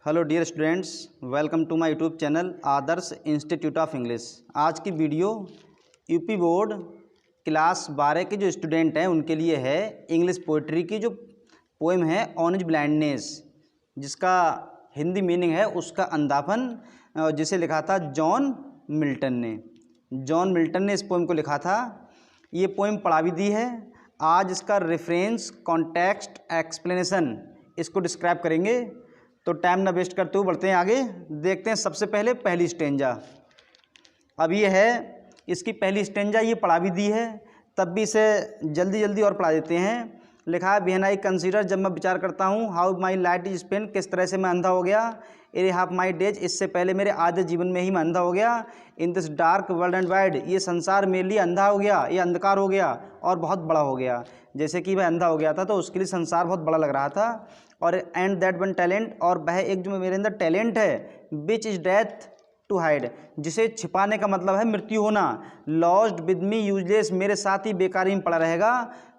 Hello dear students, welcome to my YouTube channel Adarsh institute of English. आज की video UP board class 12 के जो student हैं उनके लिए है। इंग्लिश पोइट्री की जो पोएम है ऑन ब्लाइंडनेस, जिसका हिंदी मीनिंग है उसका अंधापन, जिसे लिखा था जॉन मिल्टन ने। जॉन मिल्टन ने इस पोएम को लिखा था। ये पोएम पढ़ा भी दी है। आज इसका रेफरेंस, कॉन्टेक्स्ट, एक्सप्लेनेशन इसको डिस्क्राइब करेंगे। तो टाइम ना वेस्ट करते हुए बढ़ते हैं आगे। देखते हैं सबसे पहले पहली स्टेंजा। अब ये है इसकी पहली स्टेंजा, ये पढ़ा भी दी है, तब भी इसे जल्दी जल्दी और पढ़ा देते हैं। लिखा है व्हेन आई कंसीडर, जब मैं विचार करता हूँ, how my light is spent, किस तरह से मैं अंधा हो गया, एरे हाफ माई डेज, इससे पहले मेरे आधे जीवन में ही मैं अंधा हो गया, in this dark world and wide, ये संसार मेरे लिए अंधा हो गया, ये अंधकार हो गया और बहुत बड़ा हो गया। जैसे कि वह अंधा हो गया था तो उसके लिए संसार बहुत बड़ा लग रहा था। और एंड दैट वन टैलेंट, और वह एक जो मेरे अंदर टैलेंट है, which is death to hide, जिसे छिपाने का मतलब है मृत्यु होना, लॉस्ट विद मी यूजलेस, मेरे साथ ही बेकारी में पड़ा रहेगा,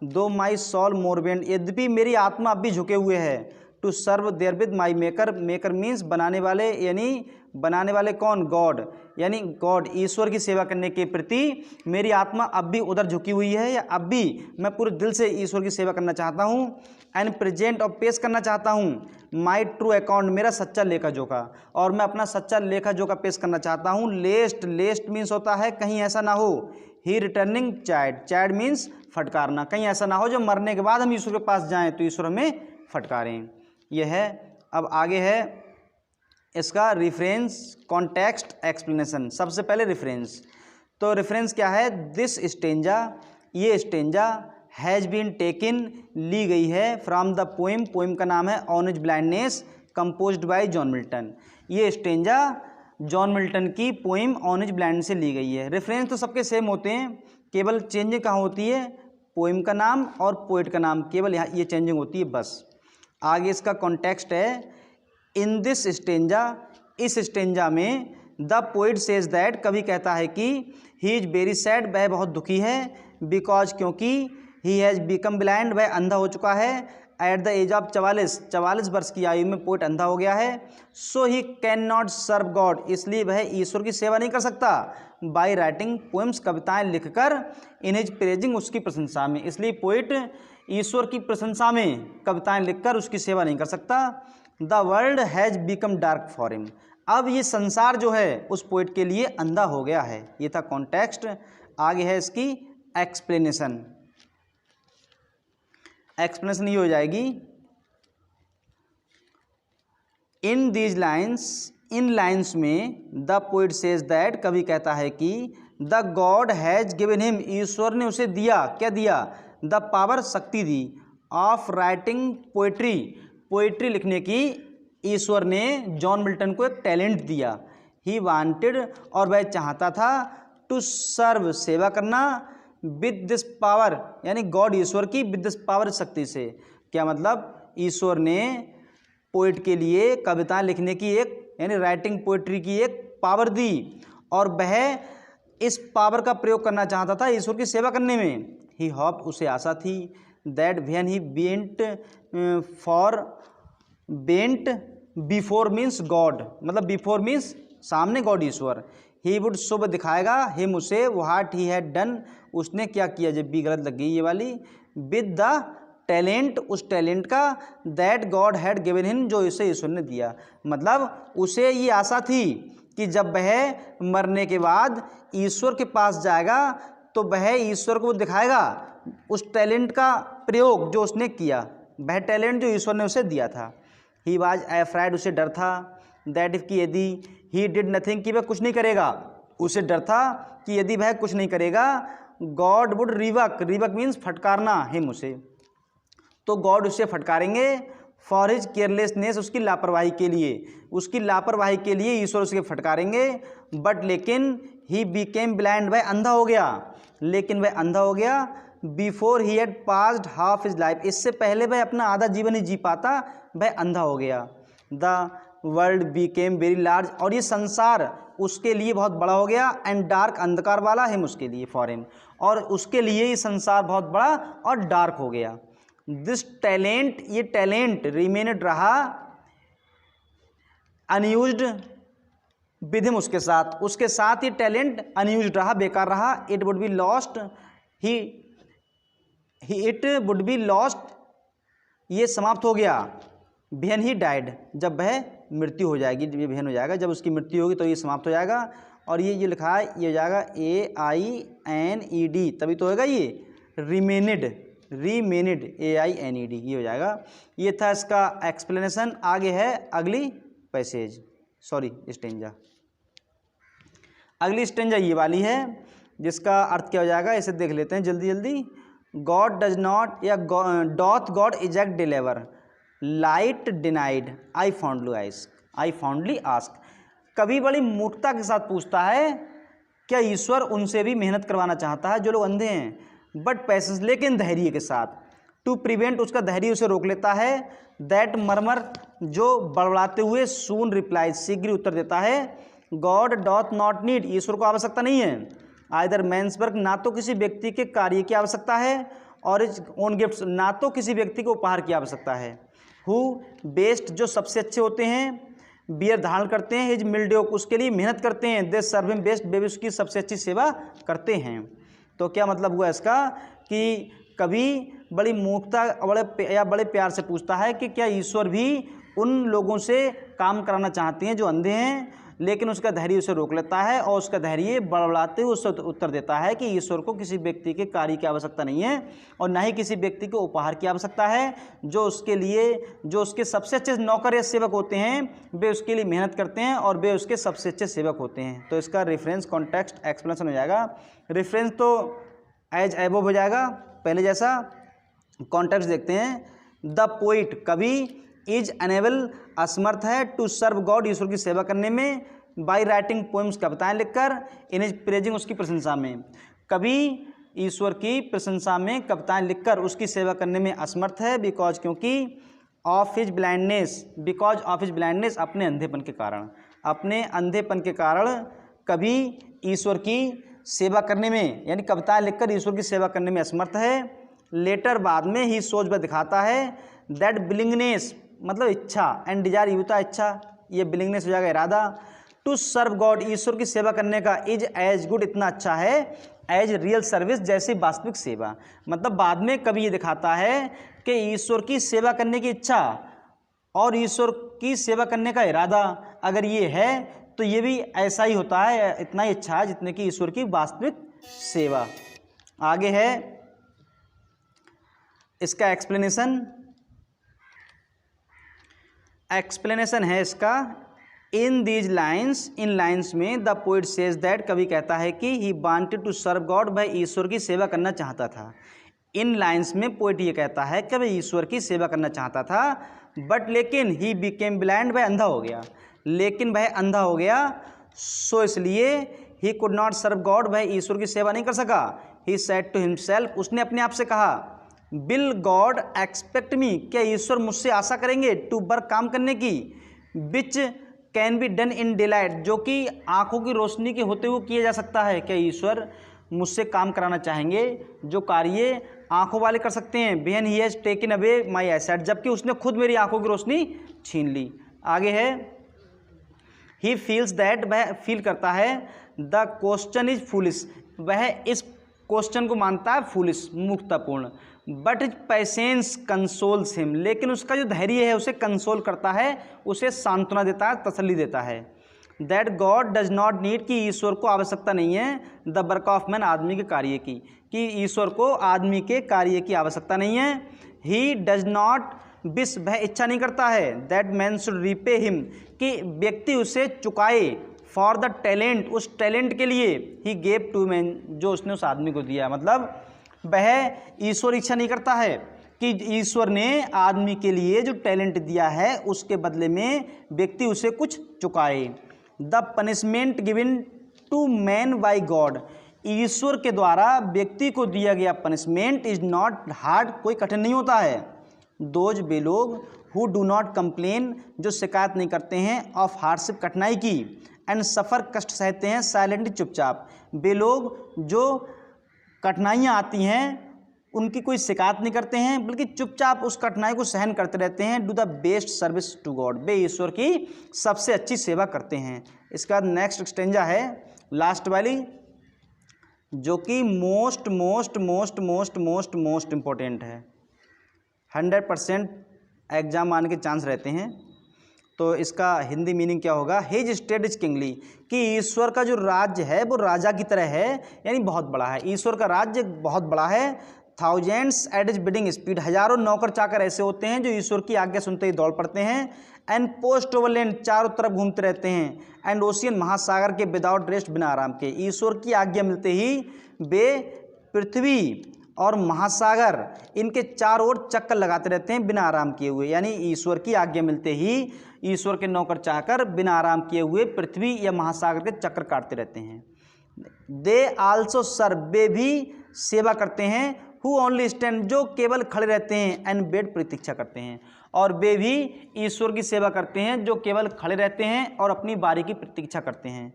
दो माई सॉल मोर बेंड, यद्यपि मेरी आत्मा अब भी झुके हुए है, to serve therewith my maker, maker means बनाने वाले, यानी बनाने वाले कौन, गॉड, यानी गॉड, ईश्वर की सेवा करने के प्रति मेरी आत्मा अब भी उधर झुकी हुई है, या अब भी मैं पूरे दिल से ईश्वर की सेवा करना चाहता हूँ। एंड प्रेजेंट, और पेश करना चाहता हूँ, माई ट्रू अकाउंट, मेरा सच्चा लेखा जोखा, और मैं अपना सच्चा लेखा जोखा पेश करना चाहता हूँ। लेस्ट, लेस्ट मीन्स होता है कहीं ऐसा ना हो, ही रिटर्निंग चाइल्ड, चाइल्ड मीन्स फटकारना, कहीं ऐसा ना हो जो मरने के बाद हम ईश्वर के पास जाएँ तो ईश्वर हमें फटकारें। यह है। अब आगे है इसका रेफरेंस, कॉन्टेक्स्ट, एक्सप्लेनेशन। सबसे पहले रेफरेंस। तो रेफरेंस क्या है, दिस स्टेंजा, ये स्टेंजा हैज़ बीन टेकन, ली गई है, फ्रॉम द पोएम, पोएम का नाम है on blindness, composed bye John Milton. ये स्टेंजा जॉन मिल्टन की पोएम ऑन ब्लाइंडनेस से ली गई है। रेफरेंस तो सबके सेम होते हैं, केवल चेंजिंग कहाँ होती है, पोएम का नाम और पोएट का नाम, केवल यहाँ ये चेंजिंग होती है बस। आगे इसका कॉन्टेक्स्ट है, इन दिस स्टेंजा, इस स्टेंजा में, द पोइट सेज दैट, कवि कहता है कि ही इज वेरी सैड, वह बहुत दुखी है, बिकॉज, क्योंकि, ही हैज़ बिकम ब्लाइंड, वह अंधा हो चुका है, एट द एज ऑफ 44 वर्ष की आयु में पोइट अंधा हो गया है, so he cannot serve God, इसलिए वह ईश्वर की सेवा नहीं कर सकता, बाय राइटिंग पोएम्स, कविताएं लिखकर, इन हिज प्रेजिंग, उसकी प्रशंसा में, इसलिए पोइट ईश्वर की प्रशंसा में कविताएं लिखकर उसकी सेवा नहीं कर सकता। The world has become dark for him, अब ये संसार जो है उस पोइट के लिए अंधा हो गया है। ये था कॉन्टेक्स्ट। आगे है इसकी एक्सप्लेनेशन। एक्सप्लेनेशन ये हो जाएगी, इन दीज लाइन्स, इन लाइन्स में, द पोइट सेज दैट, कवि कहता है कि the God has given him, ईश्वर ने उसे दिया, क्या दिया, द पावर, शक्ति दी, ऑफ राइटिंग पोइट्री, पोइट्री लिखने की ईश्वर ने जॉन मिल्टन को एक टैलेंट दिया। ही वांटेड, और वह चाहता था, टू सर्व, सेवा करना, विद दिस पावर, यानी गॉड, ईश्वर की, विद दिस पावर, शक्ति से। क्या मतलब, ईश्वर ने पोइट के लिए कविताएं लिखने की एक, यानी राइटिंग पोइट्री की एक पावर दी, और वह इस पावर का प्रयोग करना चाहता था ईश्वर की सेवा करने में। ही होप, उसे आशा थी, that when he bent for, bent before means God, मतलब बिफोर मीन्स सामने, गॉड ईश्वर, ही वुड, शुभ दिखाएगा, हिम उसे, व्हाट ही हैड डन, उसने क्या किया, जब भी गलत लग गई ये वाली, विद द टैलेंट, उस टैलेंट का, that God had given him, जो इसे ईश्वर ने दिया। मतलब उसे ये आशा थी कि जब वह मरने के बाद ईश्वर के पास जाएगा तो वह ईश्वर को दिखाएगा उस टैलेंट का प्रयोग जो उसने किया, वह टैलेंट जो ईश्वर ने उसे दिया था। ही वाज अफ्राइड, उसे डर था, दैट इफ, कि यदि, ही डिड नथिंग, कि वह कुछ नहीं करेगा, उसे डर था कि यदि वह कुछ नहीं करेगा, गॉड वुड रिवक, रिवक मीन्स फटकारना, हिम उसे, तो गॉड उसे फटकारेंगे, फॉर हिज केयरलेसनेस, उसकी लापरवाही के लिए, उसकी लापरवाही के लिए ईश्वर उसके फटकारेंगे। बट लेकिन, ही बिकेम ब्लाइंड, वह अंधा हो गया, लेकिन वह अंधा हो गया, before he had passed half his life, इससे पहले वह अपना आधा जीवन ही जी पाता, वह अंधा हो गया। The world Beckham very large, और ये संसार उसके लिए बहुत बड़ा हो गया, एंड डार्क अंधकार वाला है उसके लिए फॉरेन, और उसके लिए ये संसार बहुत बड़ा और डार्क हो गया। दिस टैलेंट, ये टैलेंट रिमेनेड रहा अनयूज्ड विद हिम, उसके साथ ये टैलेंट अनयूज्ड रहा, बेकार रहा। It would be lost, it would be lost, ये समाप्त हो गया। व्हेन ही डाइड, जब वह मृत्यु हो जाएगी, ये व्हेन हो जाएगा, जब उसकी मृत्यु होगी तो ये समाप्त हो जाएगा। और ये जो लिखा है ये हो जाएगा AINED, तभी तो होगा ये रिमेनेड, AINED, ये हो जाएगा। ये था इसका एक्सप्लेनेशन। आगे है अगली पैसेज, स्टेंजा। अगली स्टेंजा ये वाली है, जिसका अर्थ क्या हो जाएगा इसे देख लेते हैं जल्दी जल्दी। गॉड डज नॉट, या doth God exact deliver, light denied, I fondly ask. कभी बड़ी मूर्खता के साथ पूछता है, क्या ईश्वर उनसे भी मेहनत करवाना चाहता है जो लोग अंधे हैं, बट पैसेंस, लेकिन धैर्य के साथ। टू प्रिवेंट, उसका धैर्य उसे रोक लेता है। दैट मरमर, जो बड़बड़ाते हुए। सून रिप्लाई, शीघ्र उत्तर देता है। गॉड डॉथ नॉट नीड, ईश्वर को आवश्यकता नहीं है। आइदर मैंस वर्क, ना तो किसी व्यक्ति के कार्य की आवश्यकता है, और इज ओन गिफ्ट्स, ना तो किसी व्यक्ति को उपहार की आवश्यकता है। हु बेस्ट, जो सबसे अच्छे होते हैं। बियर, धारण करते हैं। हिज मिल्ड्योक, उसके लिए मेहनत करते हैं। दे सर्व हिम बेस्ट, वे उसकी सबसे अच्छी सेवा करते हैं। तो क्या मतलब हुआ इसका कि कभी बड़ी मूर्खता बड़े प्यार से पूछता है कि क्या ईश्वर भी उन लोगों से काम कराना चाहते हैं जो अंधे हैं, लेकिन उसका धैर्य उसे रोक लेता है, और उसका धैर्य बड़बड़ाते हुए उससे उत्तर देता है कि ईश्वर को किसी व्यक्ति के कार्य की आवश्यकता नहीं है, और ना ही किसी व्यक्ति को उपहार की आवश्यकता है। जो उसके सबसे अच्छे नौकर या सेवक होते हैं वे उसके लिए मेहनत करते हैं, और वे उसके सबसे अच्छे सेवक होते हैं। तो इसका रेफरेंस, कॉन्टेक्स्ट, एक्सप्लेनेशन हो जाएगा। रेफरेंस तो एज एबव हो जाएगा पहले जैसा। कॉन्टेक्स्ट देखते हैं। द पोइट, कवि, इज अनेबल, असमर्थ है, टू सर्व गॉड, ईश्वर की सेवा करने में, बाई राइटिंग पोएम्स, कविताएं लिखकर, इन इज प्रेजिंग, उसकी प्रशंसा में। कवि ईश्वर की प्रशंसा में कविताएं लिखकर उसकी सेवा करने में असमर्थ है, बिकॉज, क्योंकि, ऑफ हिज ब्लाइंडनेस, अपने अंधेपन के कारण कवि ईश्वर की सेवा करने में, यानी कविताएं लिखकर ईश्वर की सेवा करने में असमर्थ है। लेटर, बाद में, ही सोच वह दिखाता है। दैट बिलिंगनेस, मतलब इच्छा, एंड डिजायर, युता इच्छा, ये बिलिंगनेस हो जाएगा इरादा। टू सर्व गॉड, ईश्वर की सेवा करने का, इज एज गुड, इतना अच्छा है, एज रियल सर्विस, जैसी वास्तविक सेवा। मतलब बाद में कभी ये दिखाता है कि ईश्वर की सेवा करने की इच्छा और ईश्वर की सेवा करने का इरादा अगर ये है तो ये भी ऐसा ही होता है, इतना ही अच्छा है जितने कि ईश्वर की वास्तविक सेवा। आगे है इसका एक्सप्लेनेशन है इसका। इन दीज लाइन्स, इन लाइन्स में, द पोइट सेज दैट, कवि कहता है कि he wanted to serve God, वह ईश्वर की सेवा करना चाहता था। इन लाइन्स में पोइट ये कहता है कि वह ईश्वर की सेवा करना चाहता था, बट लेकिन ही बिकेम ब्लाइंड, वह अंधा हो गया। सो इसलिए he could not serve God, वह ईश्वर की सेवा नहीं कर सका। ही सेड टू हिमसेल्फ, उसने अपने आप से कहा, विल गॉड एक्सपेक्ट मी, क्या ईश्वर मुझसे आशा करेंगे, टू वर्क, काम करने की, which can be done in delight, जो कि आंखों की रोशनी के होते हुए किया जा सकता है। क्या ईश्वर मुझसे काम कराना चाहेंगे जो कार्य आंखों वाले कर सकते हैं। When he has taken away my eyesight, जबकि उसने खुद मेरी आंखों की रोशनी छीन ली। आगे है, ही फील्स दैट, वह फील करता है, द क्वेश्चन इज फूलिश, वह इस क्वेश्चन को मानता है फूलिश, मूर्खतापूर्ण। But is patience consoles him, लेकिन उसका जो धैर्य है उसे कंसोल करता है, उसे सांत्वना देता है, तसल्ली देता है। That God does not need, कि ईश्वर को आवश्यकता नहीं है, द वर्क ऑफ मैन, आदमी के कार्य की, कि ईश्वर को आदमी के कार्य की आवश्यकता नहीं है। ही डज नॉट विश, वह इच्छा नहीं करता है, that man should repay him, कि व्यक्ति उसे चुकाए, फॉर द टैलेंट, उस टैलेंट के लिए, ही गेव टू मैन, जो उसने उस आदमी को दिया। मतलब वह ईश्वर इच्छा नहीं करता है कि ईश्वर ने आदमी के लिए जो टैलेंट दिया है उसके बदले में व्यक्ति उसे कुछ चुकाए। The punishment given to man by God, ईश्वर के द्वारा व्यक्ति को दिया गया पनिशमेंट इज नॉट हार्ड, कोई कठिन नहीं होता है। दोज वे लोग हु डू नॉट कंप्लेन, जो शिकायत नहीं करते हैं, ऑफ हार्डशिप, कठिनाई की, एंड सफ़र, कष्ट सहते हैं, साइलेंटली, चुपचाप। वे लोग जो कठिनाइयाँ आती हैं उनकी कोई शिकायत नहीं करते हैं, बल्कि चुपचाप उस कठिनाई को सहन करते रहते हैं। Do the best service to God, वे ईश्वर की सबसे अच्छी सेवा करते हैं। इसके बाद नेक्स्ट स्टेंजा है लास्ट वाली, जो कि most most most most most most important है, 100% एग्जाम आने के चांस रहते हैं। तो इसका हिंदी मीनिंग क्या होगा? हिज स्टेट इज किंगली, कि ईश्वर का जो राज्य है वो राजा की तरह है, यानी बहुत बड़ा है। ईश्वर का राज्य बहुत बड़ा है। Thousands at his bidding speed, हजारों नौकर चाकर ऐसे होते हैं जो ईश्वर की आज्ञा सुनते ही दौड़ पड़ते हैं। एंड पोस्ट ओवर लैंड, चारों तरफ घूमते रहते हैं। एंड ओशियन, महासागर के, विदाउट रेस्ट, बिना आराम के। ईश्वर की आज्ञा मिलते ही वे पृथ्वी और महासागर इनके चारों ओर चक्कर लगाते रहते हैं बिना आराम किए हुए, यानी ईश्वर की आज्ञा मिलते ही ईश्वर के नौकर चाकर बिना आराम किए हुए पृथ्वी या महासागर के चक्कर काटते रहते हैं। दे आल्सो सर्व, वे भी सेवा करते हैं। हु ओनली स्टैंड, जो केवल खड़े रहते हैं। एंड वेट, प्रतीक्षा करते हैं, और वे भी ईश्वर की सेवा करते हैं जो केवल खड़े रहते हैं और अपनी बारी की प्रतीक्षा करते हैं।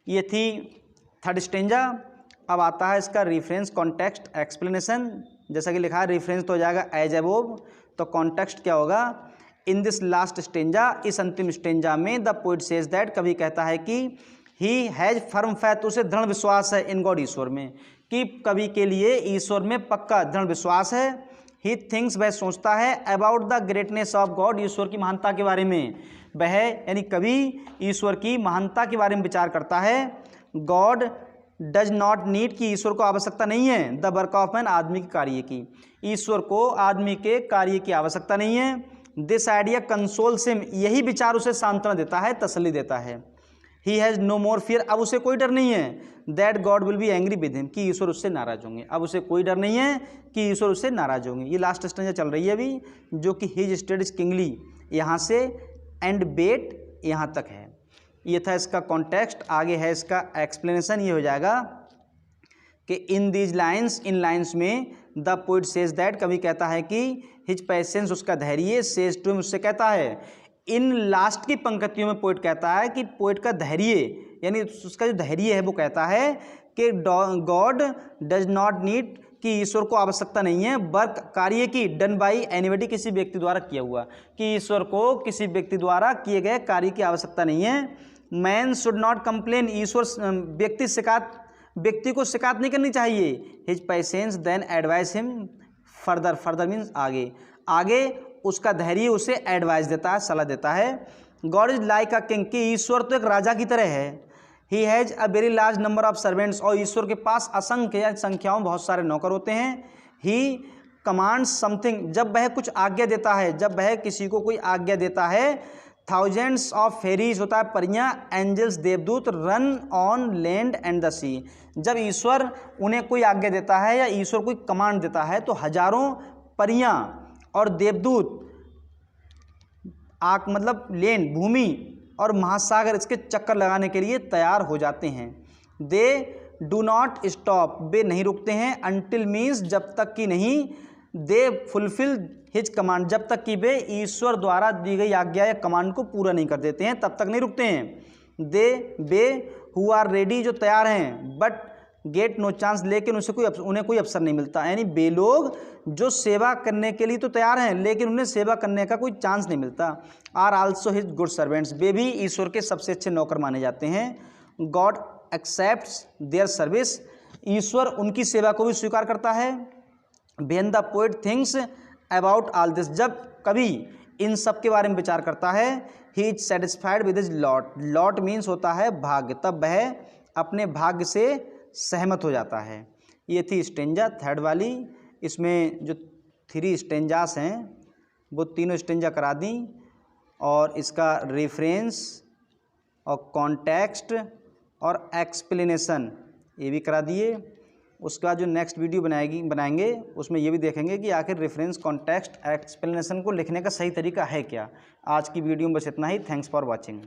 ये थी थर्ड स्टेंजा। अब आता है इसका रेफरेंस, कॉन्टेक्स्ट, एक्सप्लेनेशन। जैसा कि लिखा है रेफरेंस तो हो जाएगा एज अबोव, तो कॉन्टेक्स्ट क्या होगा? इन दिस लास्ट स्टेंजा, इस अंतिम स्टेंजा में द पोइट सेज दैट, कवि कहता है कि ही हैज़ फर्म फैथ, उसे दृढ़ विश्वास है, इन गॉड, ईश्वर में, कि कवि के लिए ईश्वर में पक्का दृढ़ विश्वास है। ही थिंक्स, वह सोचता है, about the greatness of God, ईश्वर की महानता के बारे में। वह यानी कवि ईश्वर की महानता के बारे में विचार करता है। गॉड डज नॉट नीड, की ईश्वर को आवश्यकता नहीं है, द वर्क ऑफ मैन, आदमी के कार्य की, ईश्वर को आदमी के कार्य की आवश्यकता नहीं है। दिस आइडिया कंसोल्स हिम, यही विचार उसे सांत्वना देता है, तसल्ली देता है। He has no more fear, अब उसे कोई डर नहीं है, that God will be angry with him, कि ईश्वर उससे नाराज होंगे। अब उसे कोई डर नहीं है कि ईश्वर उससे नाराज होंगे। ये लास्ट स्टेंजा चल रही है अभी, जो कि हिज स्टेट इज किंगली, यहाँ से एंड बेट यहाँ तक है। ये था इसका कॉन्टेक्स्ट। आगे है इसका एक्सप्लेनेशन, ये हो जाएगा कि इन दीज लाइन्स, इन लाइन्स में द पोइट सेज दैट, कवि कहता है कि हिज पैसेंस, उसका धैर्य, सेज टू हिम, उससे कहता है। इन लास्ट की पंक्तियों में पोइट कहता है कि पोइट का धैर्य, यानी उसका जो धैर्य है वो कहता है कि गॉड डज नॉट नीड, कि ईश्वर को आवश्यकता नहीं है, वर्क, कार्य की, डन बाई एनीबडी, किसी व्यक्ति द्वारा किया हुआ, कि ईश्वर को किसी व्यक्ति द्वारा किए गए कार्य की आवश्यकता नहीं है। मैन शुड नॉट कंप्लेन, ईश्वर व्यक्ति को शिकायत नहीं करनी चाहिए। His patience then advise him further, further means आगे, आगे उसका धैर्य उसे एडवाइस देता है, सलाह देता है। God is like a king, कि ईश्वर तो एक राजा की तरह है। He has a very large number of servants, और ईश्वर के पास असंख्य संख्याओं बहुत सारे नौकर होते हैं। ही कमांड्स समथिंग, जब वह कुछ आज्ञा देता है, जब वह किसी को कोई आज्ञा देता है। थाउजेंड्स ऑफ फेरीज, होता है परियां, एंजल्स, देवदूत, run on land and the sea, जब ईश्वर उन्हें कोई आज्ञा देता है या ईश्वर कोई कमांड देता है तो हजारों परियां और देवदूत, आग मतलब लैंड, भूमि और महासागर, इसके चक्कर लगाने के लिए तैयार हो जाते हैं। दे डू नॉट स्टॉप, वे नहीं रुकते हैं। अनटिल मीन्स, जब तक कि नहीं। दे फुलफिल हिज कमांड, जब तक कि वे ईश्वर द्वारा दी गई आज्ञा या कमांड को पूरा नहीं कर देते हैं तब तक नहीं रुकते हैं। दे, वे हु आर रेडी, जो तैयार हैं, बट गेट नो चांस, लेकिन उन्हें कोई अवसर नहीं मिलता, यानी वे लोग जो सेवा करने के लिए तो तैयार हैं लेकिन उन्हें सेवा करने का कोई चांस नहीं मिलता। Are also his good servants, वे भी ईश्वर के सबसे अच्छे नौकर माने जाते हैं। गॉड एक्सेप्ट्स देयर सर्विस, ईश्वर उनकी सेवा को भी स्वीकार करता है। When the poet thinks about all this, जब कवि इन सब के बारे में विचार करता है। He is satisfied with his lot, lot means होता है भाग्य, तब वह अपने भाग्य से सहमत हो जाता है। ये थी स्टेंजा थर्ड वाली। इसमें जो 3 स्टेंजास हैं वो तीनों स्टेंजा करा दी, और इसका रेफरेंस और कॉन्टेक्स्ट और एक्सप्लेनेशन ये भी करा दिए। उसके बाद जो नेक्स्ट वीडियो बनाएंगे उसमें ये भी देखेंगे कि आखिर रेफरेंस, कॉन्टेक्स्ट, एक्सप्लेनेशन को लिखने का सही तरीका है क्या। आज की वीडियो में बस इतना ही। Thanks for watching.